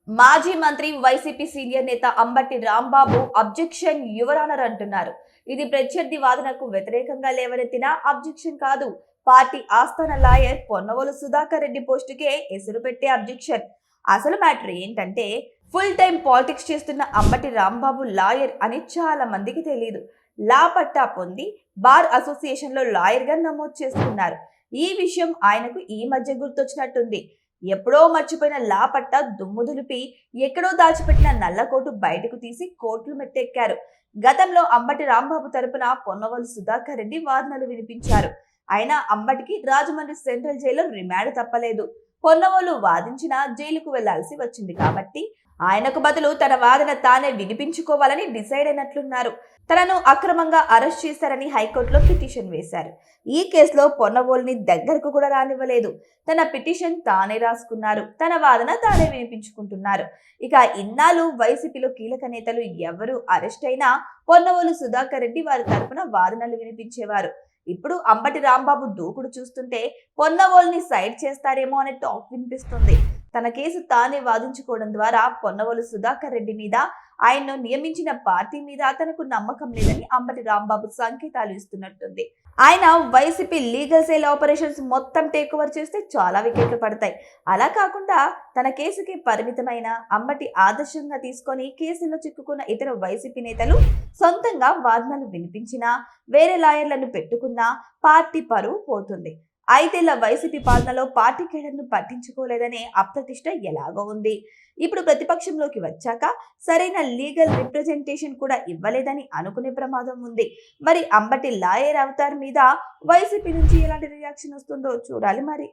మాజీ మంత్రి YCP senior నేత అంబటి రాంబాబు అబ్జెక్షన్ యువరానర్ అంటున్నారు. ఇది ప్రత్యర్థి వాదనకు వ్యతిరేకంగా లేవనెత్తిన అబ్జెక్షన్ కాదు. పార్టీ ఆస్థాన లాయర్ పొన్నవోలు సుధాకర్ రెడ్డి పోస్టుకే ఎసురు పెట్టే అబ్జెక్షన్. అసలు మ్యాటర్ ఏంటంటే, ఫుల్ టైం పాలిటిక్స్ చేస్తున్న అంబటి రాంబాబు లాయర్ అని చాలా మందికి తెలియదు. లా పట్టా పొంది బార్ అసోసియేషన్ లో లాయర్ గా నమోదు చేసుకున్నారు. ఈ విషయం ఆయనకు ఈ మధ్య గుర్తొచ్చినట్టుంది. ఎప్పుడో మర్చిపోయిన లా పట్టా దుమ్ము దులిపి ఎక్కడో దాచిపెట్టిన నల్లకోటు బయటకు తీసి కోర్టులు మెట్టెక్కారు. గతంలో అంబటి రాంబాబు తరపున పొన్నవోలు సుధాకర్ రెడ్డి వాదనలు వినిపించారు. అయినా అంబటికి రాజమండ్రి సెంట్రల్ జైల్లో రిమాండ్ తప్పలేదు. పొన్నవోలు వాదించినా జైలుకు వెళ్లాల్సి వచ్చింది కాబట్టి ఆయనకు బదులు తన వాదన తానే వినిపించుకోవాలని డిసైడ్ అయినట్లున్నారు. తనను అక్రమంగా అరెస్ట్ చేశారని హైకోర్టులో పిటిషన్ వేశారు. ఈ కేసులో పొన్నవోలుని దగ్గరకు కూడా రానివ్వలేదు. తన పిటిషన్ తానే రాసుకున్నారు. తన వాదన తానే వినిపించుకుంటున్నారు. ఇక ఇన్నాళ్ళు వైసీపీలో కీలక నేతలు ఎవరు అరెస్ట్ అయినా పొన్నవోలు సుధాకర్ రెడ్డి వారి తరపున వాదనలు వినిపించేవారు. ఇప్పుడు అంబటి రాంబాబు దూకుడు చూస్తుంటే పొన్నవోలుని సైడ్ చేస్తారేమో అనే టాక్ వినిపిస్తుంది. తన కేసు తానే వాదించుకోవడం ద్వారా పొన్నవోలు సుధాకర్ రెడ్డి మీద, ఆయన్ను నియమించిన పార్టీ మీద తనకు నమ్మకం లేదని అంబటి రాంబాబు సంకేతాలు ఇస్తున్నట్టుంది. ఆయన వైసీపీ లీగల్ సెల్ ఆపరేషన్స్ మొత్తం టేక్ ఓవర్ చేస్తే చాలా వికెట్లు పడతాయి. అలా కాకుండా తన కేసుకి పరిమితమైన అంబటి ఆదర్శంగా తీసుకొని కేసులో చిక్కుకున్న ఇతర వైసీపీ నేతలు సొంతంగా వాదనలు వినిపించినా, వేరే లాయర్లను పెట్టుకున్నా పార్టీ పరువు పోతుంది. ఐదేళ్ల వైసీపీ పాలనలో పార్టీ కేడర్ను పట్టించుకోలేదనే అప్రతిష్ట ఎలాగో ఉంది. ఇప్పుడు ప్రతిపక్షంలోకి వచ్చాక సరైన లీగల్ రిప్రజెంటేషన్ కూడా ఇవ్వలేదని అనుకునే ప్రమాదం ఉంది. మరి అంబటి లాయర్ అవతార్ మీద వైసీపీ నుంచి ఎలాంటి రియాక్షన్ వస్తుందో చూడాలి మరి.